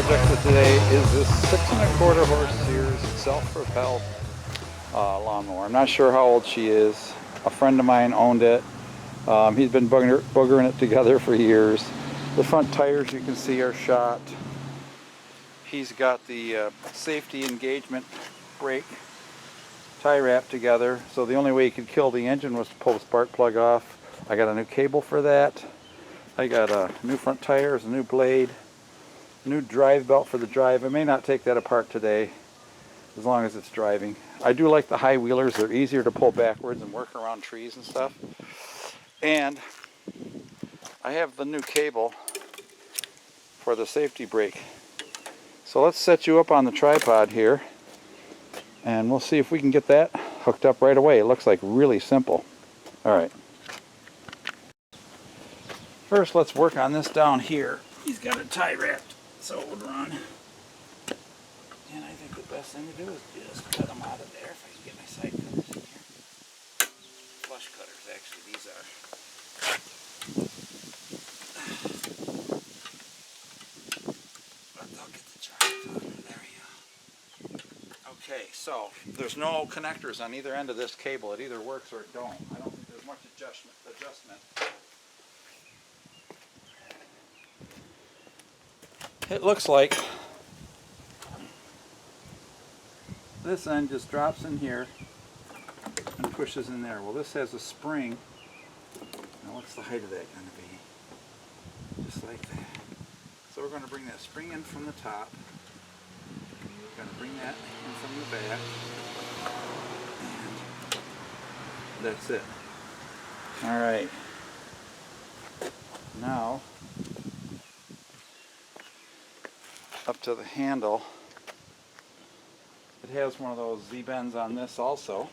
project for today is this 6¼ horse Sears self-propelled lawnmower. I'm not sure how old she is. A friend of mine owned it. He's been boogering it together for years. The front tires, you can see, are shot. He's got the safety engagement brake tie wrap together, so the only way he could kill the engine was to pull the spark plug off. I got a new cable for that. I got new front tires, a new blade, new drive belt for the drive. I may not take that apart today, as long as it's driving. I do like the high wheelers. They're easier to pull backwards and work around trees and stuff. And I have the new cable for the safety brake. So let's set you up on the tripod here, and we'll see if we can get that hooked up right away. It looks like really simple. Alright. First, let's work on this down here. He's got it tie wrapped, so it would run. And I think the best thing to do is just cut them out of there if I can get my side cutters in here. Flush cutters, actually, these are. But they'll get the job done. There we go. Okay, so there's no connectors on either end of this cable. It either works or it don't. I don't think there's much adjustment. It looks like this end just drops in here and pushes in there. Well, this has a spring. Now, what's the height of that going to be? Just like that. So we're going to bring that spring in from the top. We're going to bring that in from the back. And that's it. All right. Now, up to the handle. It has one of those Z-bends on this also.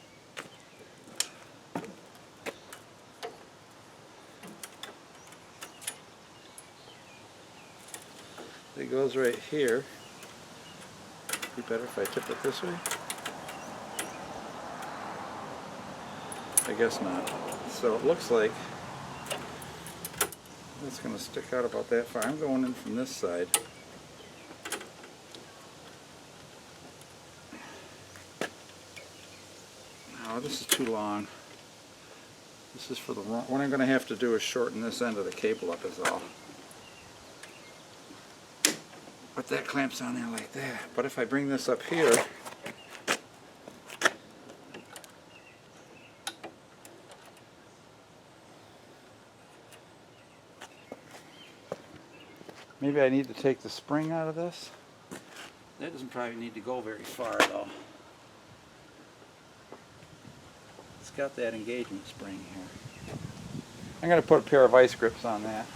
It goes right here. Be better if I tip it this way? I guess not. So it looks like it's going to stick out about that far. I'm going in from this side. Oh, this is too long. This is for the wrong. What I'm going to have to do is shorten this end of the cable up is all. But that clamps on there like that. But if I bring this up here, maybe I need to take the spring out of this. That doesn't probably need to go very far though. It's got that engagement spring here. I'm going to put a pair of vice grips on that.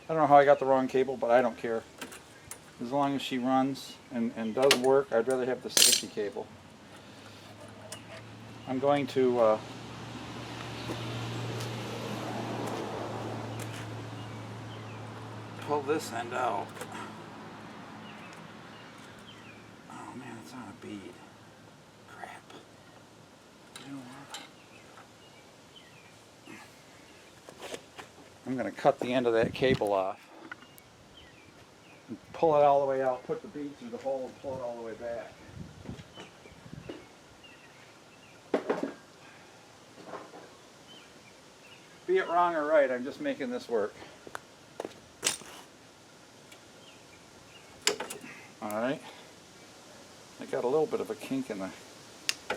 I don't know how I got the wrong cable, but I don't care. As long as she runs and does work, I'd rather have the safety cable. I'm going to pull this end out. Oh man, it's on a bead. Crap. You know what? I'm going to cut the end of that cable off and pull it all the way out, put the bead through the hole and pull it all the way back. Be it wrong or right, I'm just making this work. Alright. I got a little bit of a kink in the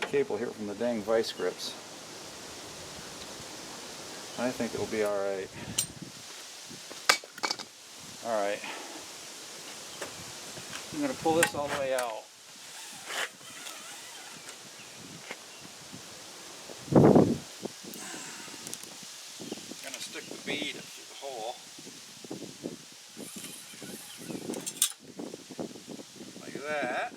cable here from the dang vice grips. I think it'll be alright. Alright. I'm going to pull this all the way out. I'm going to stick the bead through the hole. Like that.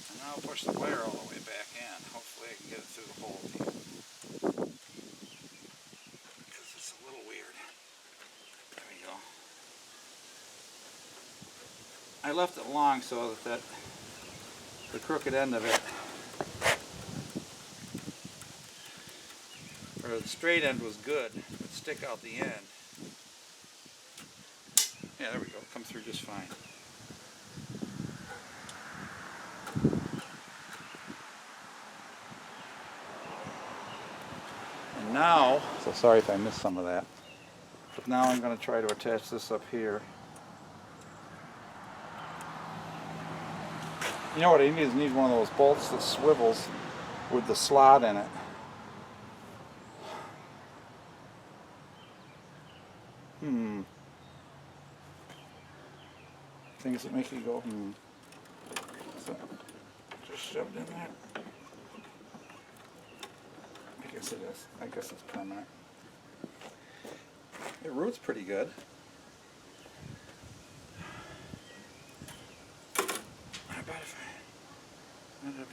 And now I'll push the wire all the way back in. Hopefully I can get it through the hole again. Because it's a little weird. There we go. I left it long so that the crooked end of it, or the straight end was good, but stick out the end. Yeah, Yeah, there we go. Come through just fine. And now, so sorry if I missed some of that, but now I'm going to try to attach this up here. You know what I need is one of those bolts that swivels with the slot in it. Things that make you go, So, just shoved in there. I guess it is. I guess it's permanent. It roots pretty good. How about if I put it up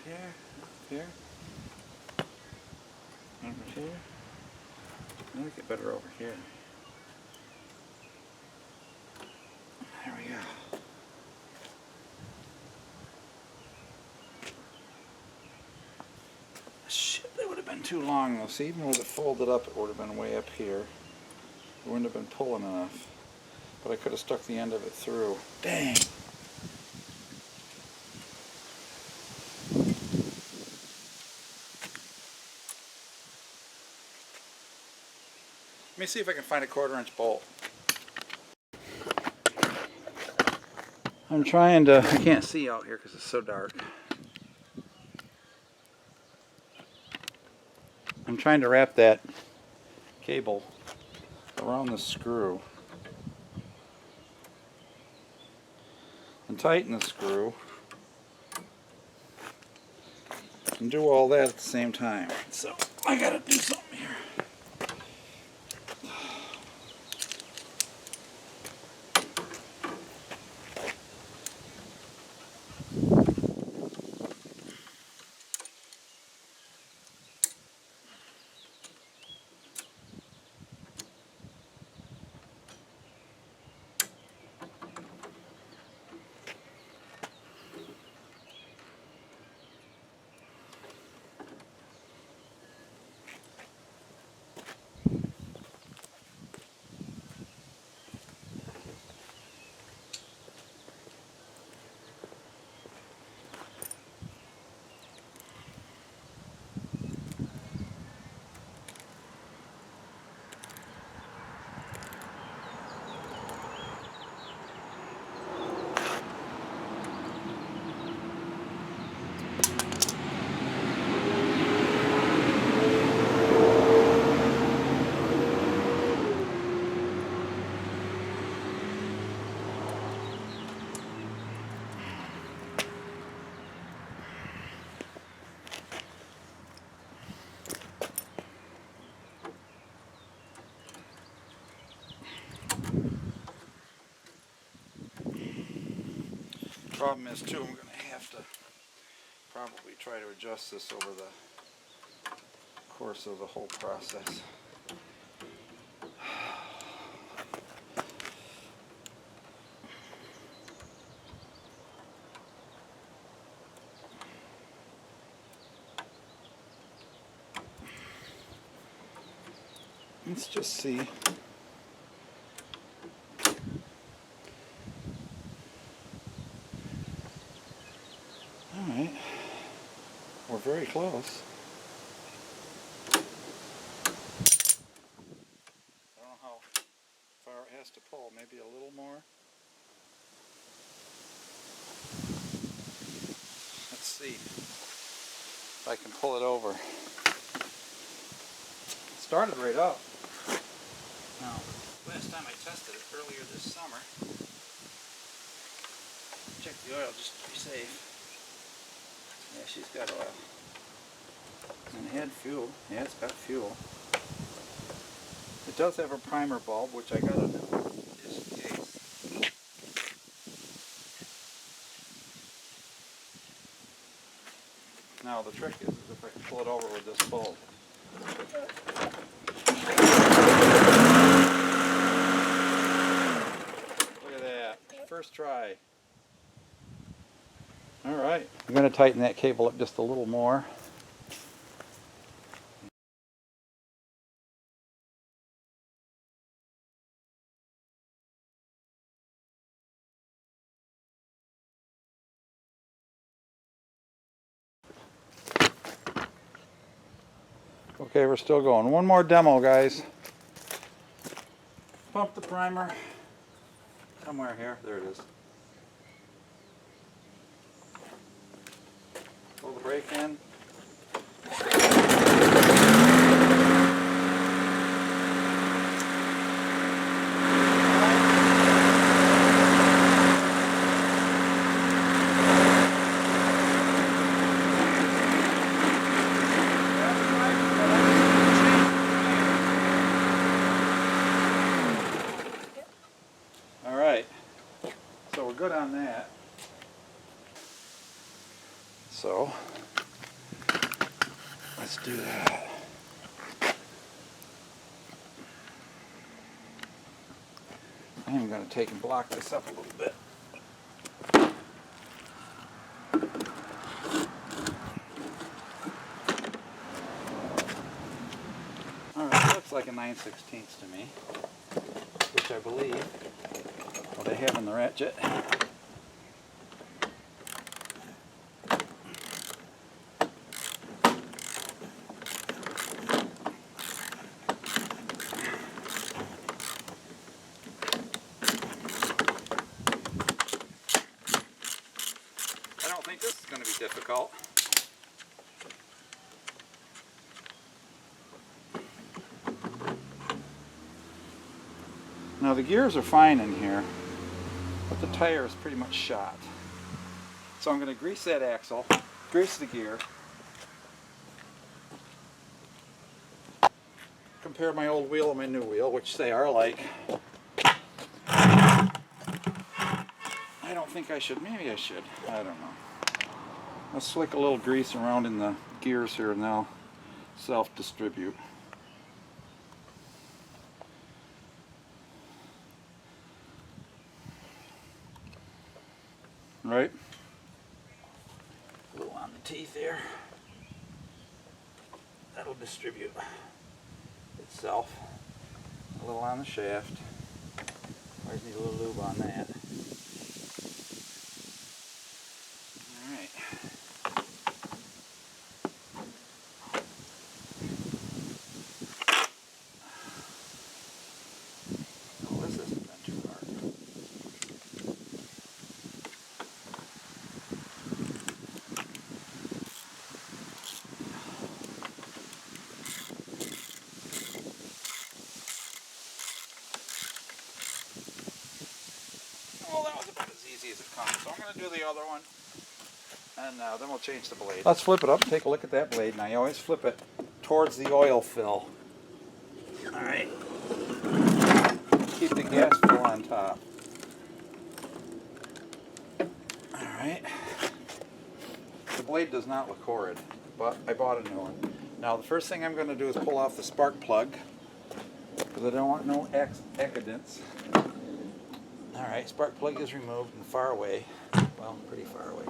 here, over here? I like it better over here. There we go. Shit, that would have been too long though. See, even with it folded up, it would have been way up here. It wouldn't have been pulling enough. But I could have stuck the end of it through. Dang! Let me see if I can find a 1/4-inch bolt. I'm trying to, I can't see out here because it's so dark. I'm trying to wrap that cable around the screw and tighten the screw and do all that at the same time. So I gotta do something here. Problem is too, I'm going to have to probably try to adjust this over the course of the whole process. Let's just see. Alright, we're very close. I don't know how far it has to pull, maybe a little more. Let's see if I can pull it over. It started right up. Now, last time I tested it earlier this summer, check the oil just to be safe. Yeah, she's got oil. And it had fuel. Yeah, it's got fuel. It does have a primer bulb, which I got a new one just in case. Now the trick is if I can pull it over with this bulb. Look at that. First try. Alright. I'm going to tighten that cable up just a little more. Okay, we're still going. One more demo, guys. Pump the primer. Somewhere here. There it is. Pull the brake in. Alright, so we're good on that. So, let's do that. I'm going to take and block this up a little bit. Alright, looks like a 9/16 to me, which I believe what I have in the ratchet. I don't think this is going to be difficult. Now the gears are fine in here, but the tire is pretty much shot. So I'm going to grease that axle, grease the gear, compare my old wheel and my new wheel, which they are like. I don't think I should, maybe I should, I don't know. Let's slick a little grease around in the gears here and they'll self-distribute. Right? A little on the teeth here. That'll distribute itself. A little on the shaft. Always need a little lube on that. Alright. Oh, this isn't been too hard. Well, that was about as easy as it comes. So I'm going to do the other one, and then we'll change the blade. Let's flip it up and take a look at that blade. And I always flip it towards the oil fill. Alright. Keep the gas fill on top. Alright. The blade does not look horrid, but I bought a new one. Now the first thing I'm going to do is pull off the spark plug, because I don't want no accidents. Alright, spark plug is removed and far away. Well, pretty far away.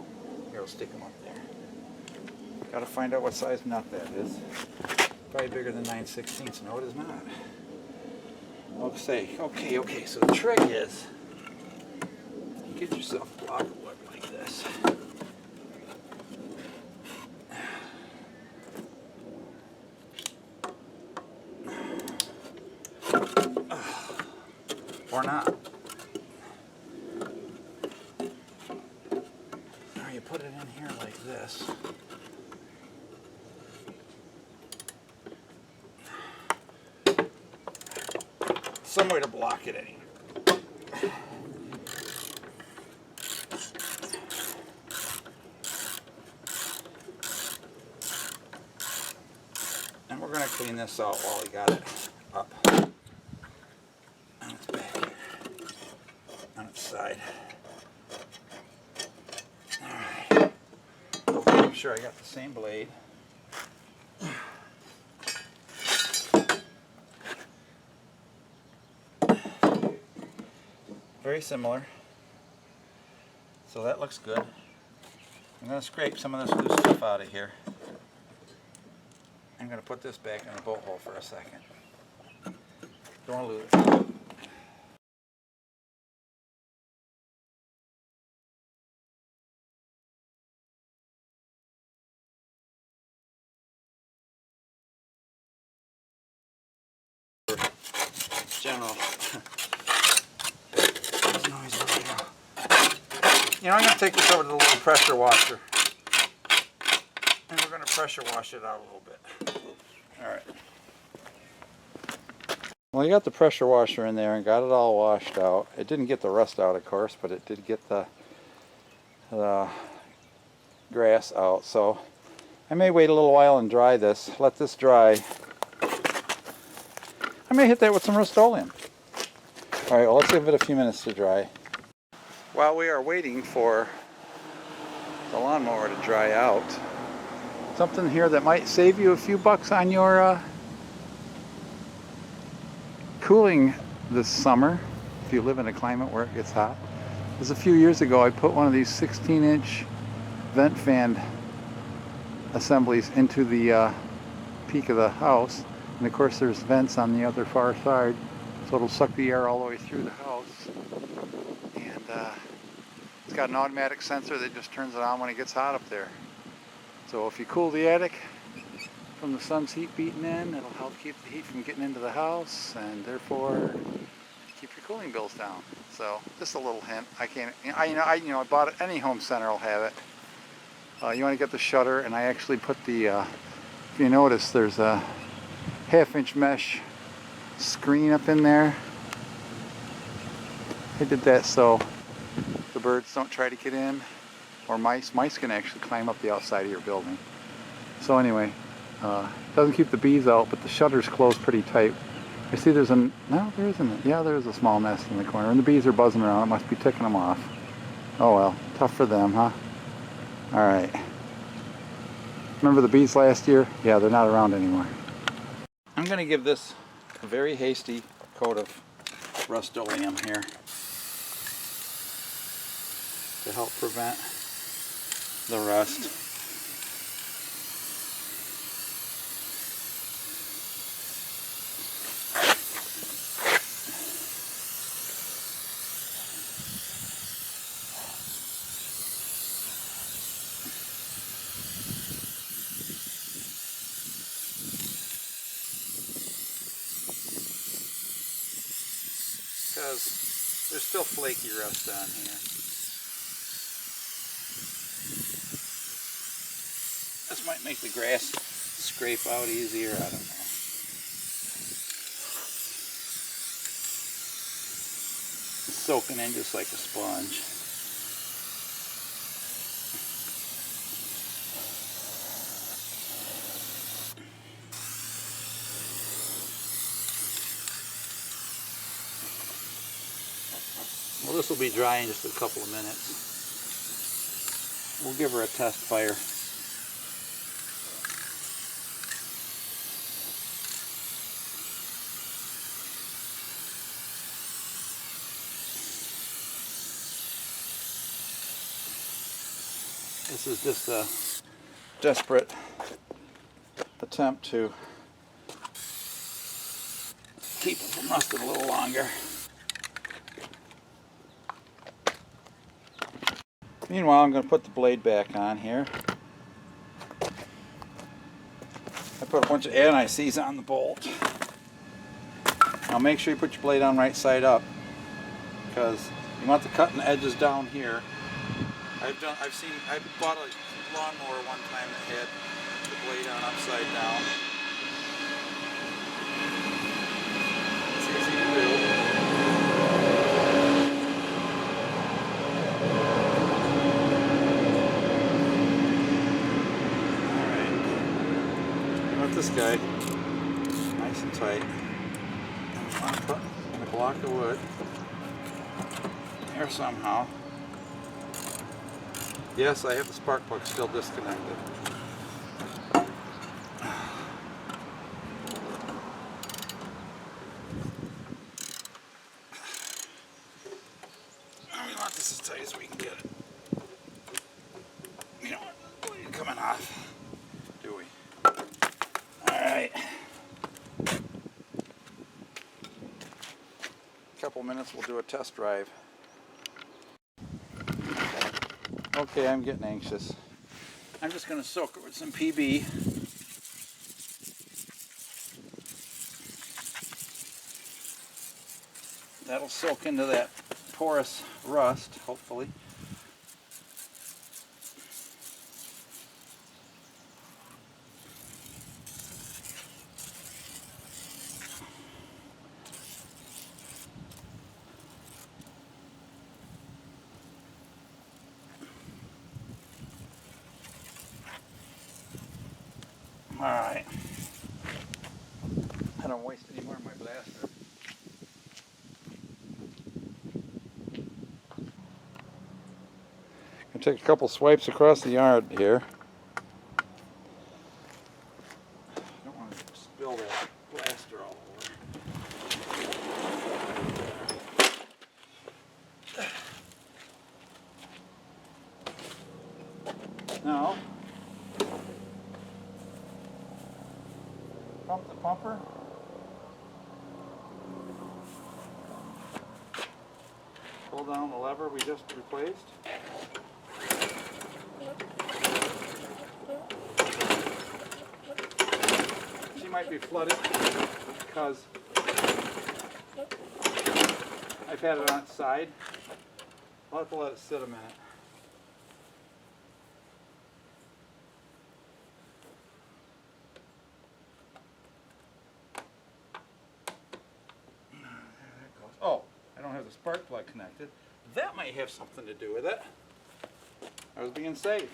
Here, I'll stick them up there. Gotta find out what size nut that is. Probably bigger than 9/16. No, it is not. Okay, so the trick is, get yourself a block of wood like this. Or not. Or you put it in here like this. Somewhere to block it anyway. And we're going to clean this out while we got it up on its back, on its side. Alright. Okay, make sure I got the same blade. Very similar. So that looks good. I'm going to scrape some of this loose stuff out of here. I'm going to put this back in the bolt hole for a second. Don't lose it. for general noise right now. You know, I'm going to take this over to the little pressure washer, and we're going to pressure wash it out a little bit. All right. Well, you got the pressure washer in there and got it all washed out. It didn't get the rust out, of course, but it did get the grass out. So I may wait a little while and dry this. Let this dry. I may hit that with some Rust-Oleum. All right, well, let's give it a few minutes to dry. While we are waiting for the lawnmower to dry out, something here that might save you a few bucks on your cooling this summer, if you live in a climate where it gets hot. Because a few years ago I put one of these 16-inch vent fan assemblies into the peak of the house, and of course there's vents on the other far side, so it'll suck the air all the way through the house. And it's got an automatic sensor that just turns it on when it gets hot up there. So if you cool the attic from the sun's heat beating in, it'll help keep the heat from getting into the house, and therefore keep your cooling bills down. So just a little hint. I bought it. Any home center will have it. You want to get the shutter, and I actually put the. If you notice, there's a 1/2-inch mesh screen up in there. I did that so the birds don't try to get in, or mice. Mice can actually climb up the outside of your building. So anyway, doesn't keep the bees out, but the shutter's closed pretty tight. I see there's no, there isn't. Yeah, there's a small nest in the corner, and the bees are buzzing around. It must be ticking them off. Oh well, tough for them, huh? All right. Remember the bees last year? Yeah, they're not around anymore. I'm going to give this a very hasty coat of Rust-Oleum here to help prevent the rust. Because there's still flaky rust on here. This might make the grass scrape out easier, I don't know. It's soaking in just like a sponge. Well, this will be dry in just a couple of minutes. We'll give her a test fire. This is just a desperate attempt to keep it from rusting a little longer. Meanwhile, I'm going to put the blade back on here. I put a bunch of anti-seize on the bolt. Now make sure you put your blade on right side up, because you want the cutting edges down here. I bought a lawnmower one time that had the blade on upside down. It's easy to do. This guy nice and tight. I'm going to put a block of wood there somehow. Yes, I have the spark plug still disconnected. We want this as tight as we can get it. You know what? You're coming off. Do we? Alright. Couple minutes, we'll do a test drive. Okay, I'm getting anxious. I'm just going to soak it with some PB. That'll soak into that porous rust, hopefully. Alright. I don't waste any more of my blaster. I'm going to take a couple swipes across the yard here. I don't want to spill that blaster all over. Now, pump the pumper. Pull down the lever we just replaced. She might be flooded because I've had it on its side. I'll have to let it sit a minute. Oh, I don't have the spark plug connected. That might have something to do with it. I was being safe.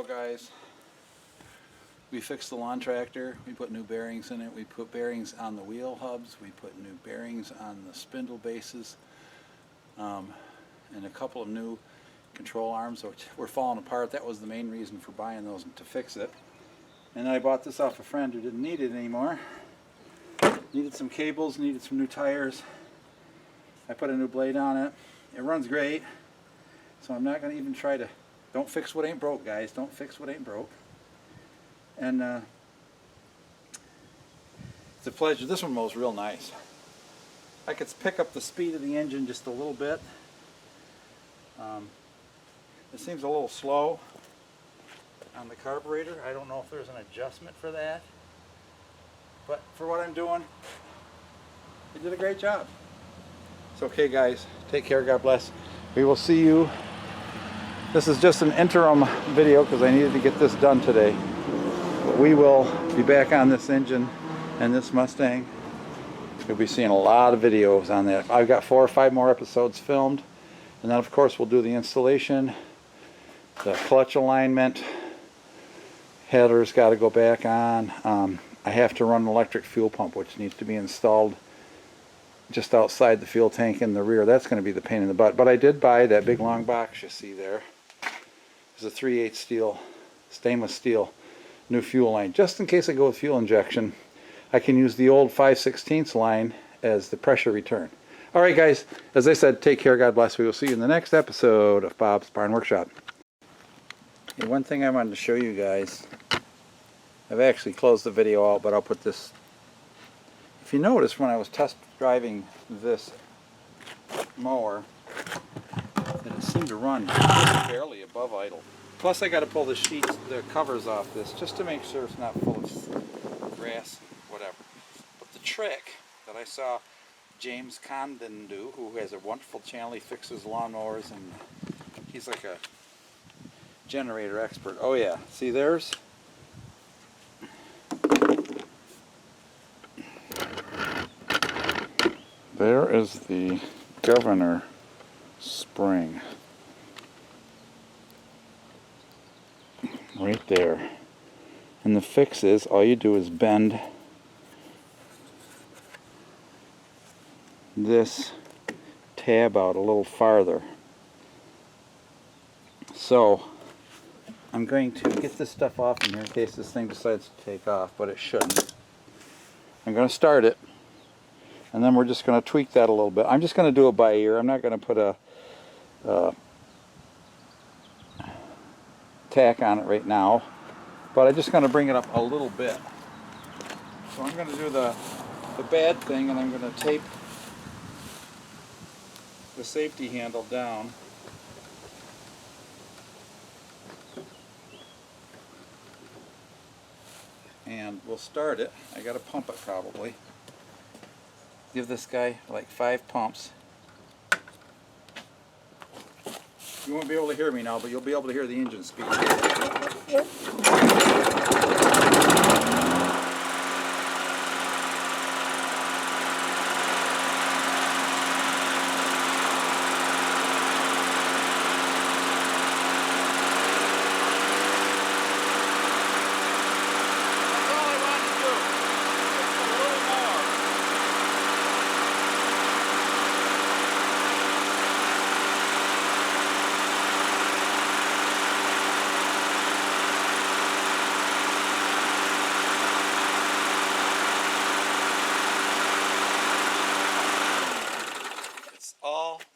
Guys, we fixed the lawn tractor. We put new bearings in it. We put bearings on the wheel hubs. We put new bearings on the spindle bases, and a couple of new control arms which were falling apart. That was the main reason for buying those, to fix it. And I bought this off a friend who didn't need it anymore. Needed some cables, needed some new tires. I put a new blade on it. It runs great. So I'm not going to even try to, don't fix what ain't broke, guys. Don't fix what ain't broke. And it's a pleasure. This one mows real nice. I could pick up the speed of the engine just a little bit. It seems a little slow on the carburetor. I don't know if there's an adjustment for that. But for what I'm doing, you did a great job. It's okay, guys. Take care. God bless. We will see you. This is just an interim video because I needed to get this done today. But we will be back on this engine and this Mustang. You'll be seeing a lot of videos on that. I've got 4 or 5 more episodes filmed. And then, of course, we'll do the installation, the clutch alignment. Header's got to go back on. I have to run an electric fuel pump, which needs to be installed just outside the fuel tank in the rear. That's going to be the pain in the butt. But I did buy that big long box you see there. It's a 3/8 steel, stainless steel, new fuel line. Just in case I go with fuel injection, I can use the old 5/16 line as the pressure return. Alright guys, as I said, take care, God bless. We will see you in the next episode of Bob's Barn Workshop. Okay, one thing I wanted to show you guys, I've actually closed the video out, but I'll put this. If you notice, when I was test driving this mower, that it seemed to run just barely above idle. Plus I got to pull the sheets, the covers off this, just to make sure it's not full of grass, whatever. But the trick that I saw James Condon do, who has a wonderful channel, he fixes lawnmowers, and he's like a generator expert. Oh yeah, see there's there is the governor spring right there, and the fix is all you do is bend this tab out a little farther. So I'm going to get this stuff off in here in case this thing decides to take off, but it shouldn't. I'm going to start it, and then we're just going to tweak that a little bit. I'm just going to do it by ear. I'm not going to put a tack on it right now, but I'm just going to bring it up a little bit. So I'm going to do the bad thing, and I'm going to tape the safety handle down. And we'll start it. I gotta pump it probably. Give this guy like 5 pumps. You won't be able to hear me now, but you'll be able to hear the engine speed.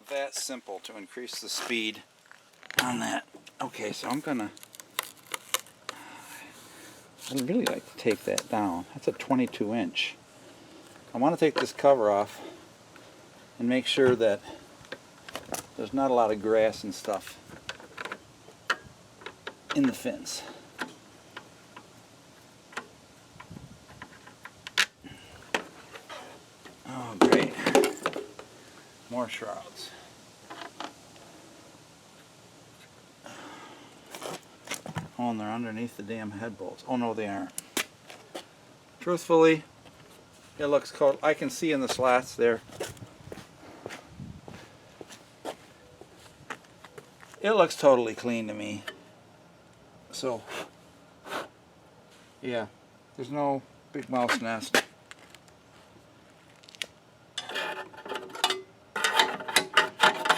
That simple to increase the speed on that. Okay, so I'd really like to take that down. That's a 22-inch. I want to take this cover off and make sure that there's not a lot of grass and stuff in the fence. Oh, great. More shrouds. Oh, and they're underneath the damn head bolts. Oh no, they aren't. Truthfully, it looks cold. I can see in the slats there. It looks totally clean to me. So, yeah, there's no big mouse nest.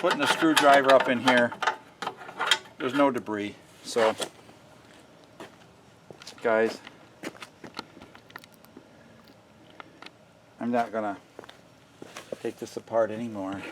Putting a screwdriver up in here, there's no debris. So, guys, I'm not gonna take this apart anymore.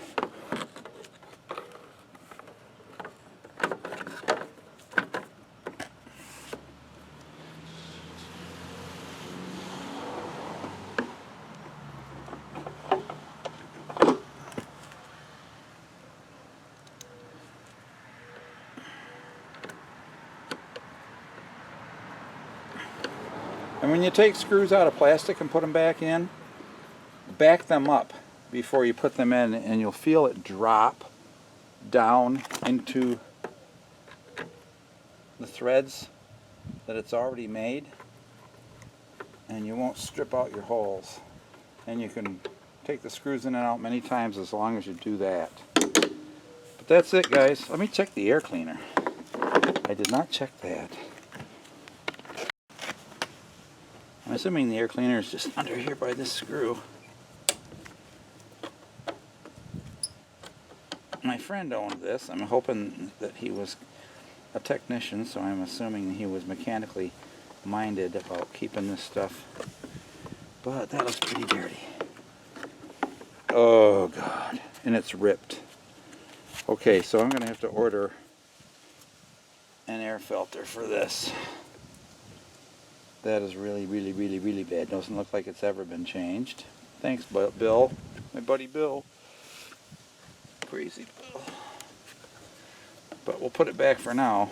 And when you take screws out of plastic and put them back in, back them up before you put them in, and you'll feel it drop down into the threads that it's already made, and you won't strip out your holes. And you can take the screws in and out many times as long as you do that. But that's it, guys. Let me check the air cleaner. I did not check that. I'm assuming the air cleaner is just under here by this screw. My friend owned this. I'm hoping that he was a technician, so I'm assuming he was mechanically minded about keeping this stuff. But that looks pretty dirty. Oh God, and it's ripped. Okay, so I'm going to have to order an air filter for this. That is really, really, really, really bad. Doesn't look like it's ever been changed. Thanks, Bill. My buddy Bill. Crazy Bill. But we'll put it back for now.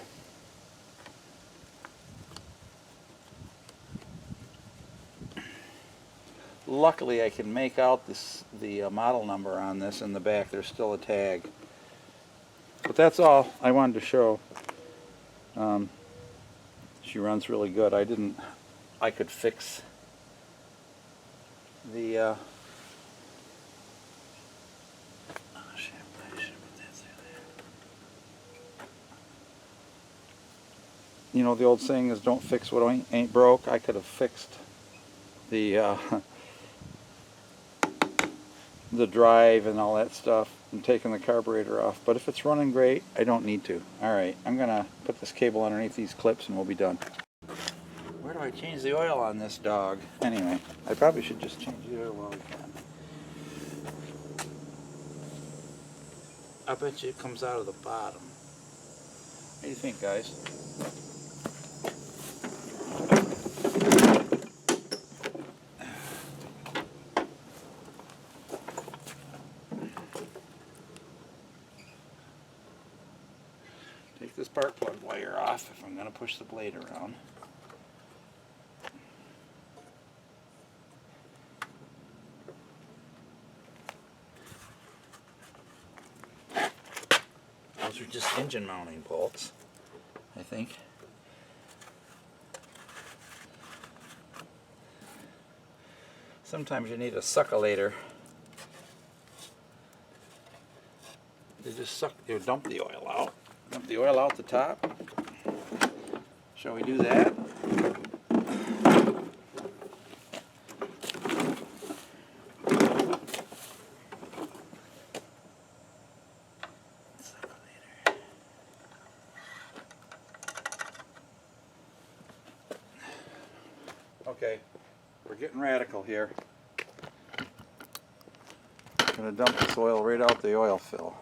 Luckily, I can make out the model number on this in the back. There's still a tag. But that's all I wanted to show. She runs really good. I could fix the oh shit, I should put that through there. You know, the old saying is don't fix what ain't broke. I could have fixed the the drive and all that stuff and taken the carburetor off, but if it's running great, I don't need to. Alright, I'm gonna put this cable underneath these clips and we'll be done. Where do I change the oil on this dog? Anyway, I probably should just change the oil while we can. I bet you it comes out of the bottom. What do you think, guys? Take this spark plug wire off if I'm going to push the blade around. Those are just engine mounting bolts, I think. Sometimes you need a suckulator. You dump the oil out. Dump the oil out the top. Shall we do that? Okay, we're getting radical here. I'm going to dump this oil right out the oil fill.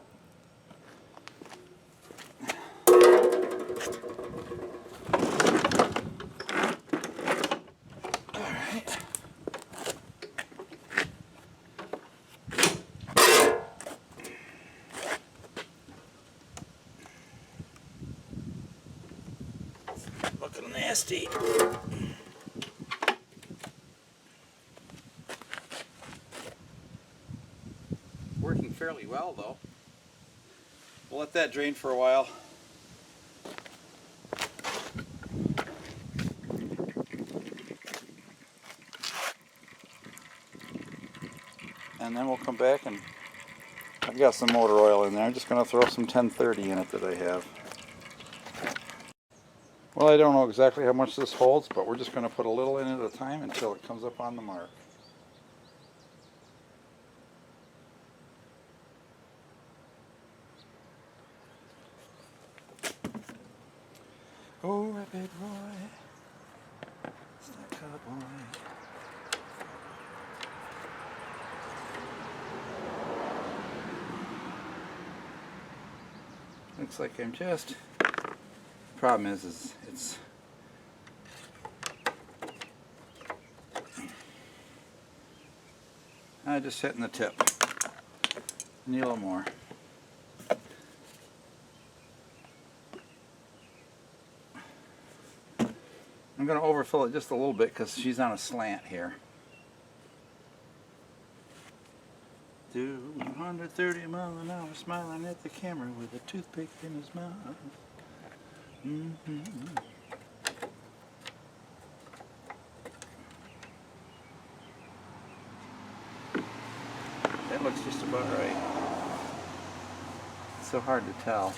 Alright. Looking nasty. Working fairly well though. We'll let that drain for a while. And then we'll come back, and I've got some motor oil in there. I'm just going to throw some 1030 in it that I have. Well, I don't know exactly how much this holds, but we're just going to put a little in at a time until it comes up on the mark. Oh, Rapid Roy, it's that cowboy. Looks like I'm just. Problem is it's. I just hitting the tip. Need a little more. I'm going to overfill it just a little bit because she's on a slant here. 230 miles an hour, smiling at the camera with a toothpick in his mouth. That looks just about right. It's so hard to tell.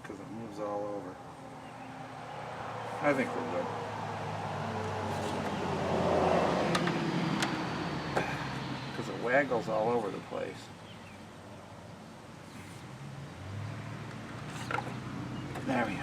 Because it moves all over. I think we're good. Because it waggles all over the place. There we go.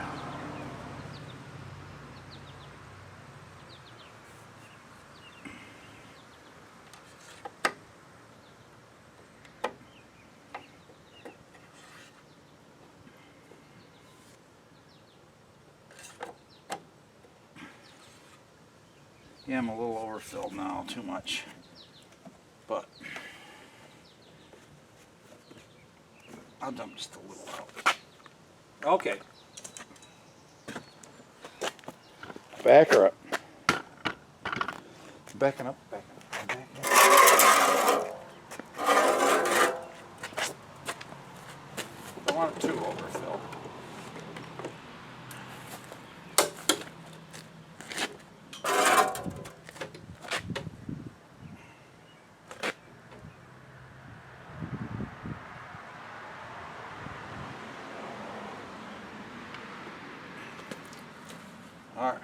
Yeah, I'm a little overfilled now, too much. But I'll dump just a little out. Okay. Back her up. Backing up, backing up, backing up. I want it too overfilled. All right.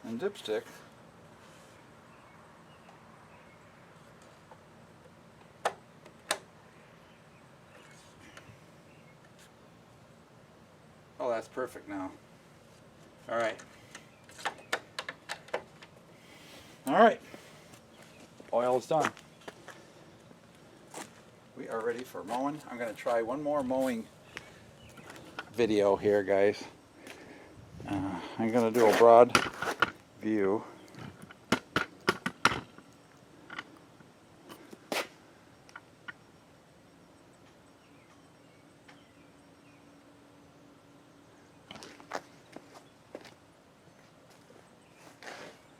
And dipstick. Oh, that's perfect now. All right. All right. Oil is done. We are ready for mowing. I'm going to try one more mowing video here, guys. I'm going to do a broad view.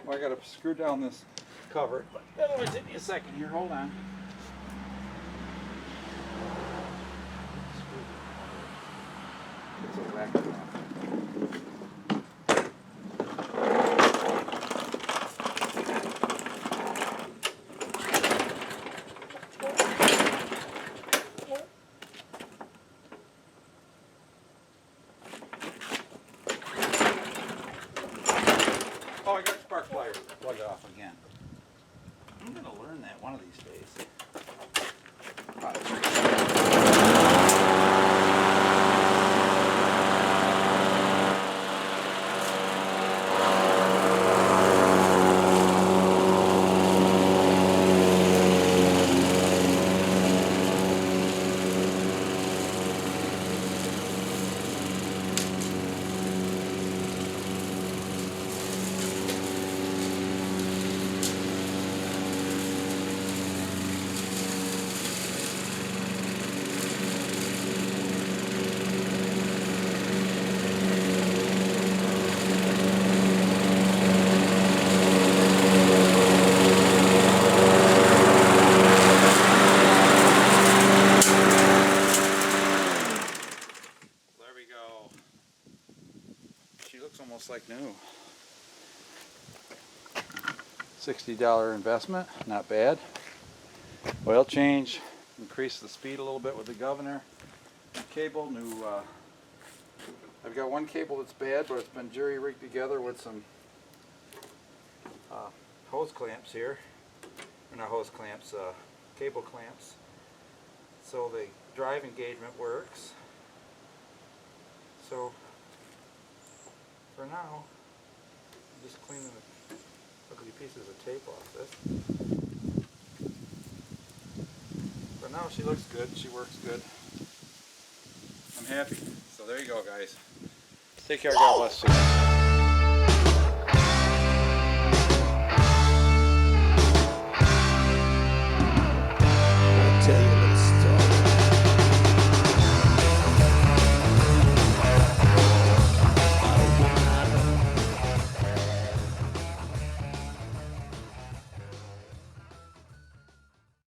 Well, I got to screw down this cover, but that'll only take me a second here. Hold on. It's a racket now. Oh, I got spark pliers. Plug it off again. I'm going to learn that one of these days. She looks almost like new. $60 investment, not bad. Oil change, increase the speed a little bit with the governor. Cable, new. I've got one cable that's bad, but it's been jury rigged together with some hose clamps here. Or not hose clamps, cable clamps. So the drive engagement works. So for now, I'm just cleaning the ugly pieces of tape off this. For now, she looks good. She works good. I'm happy. So there you go, guys. Take care. God bless you.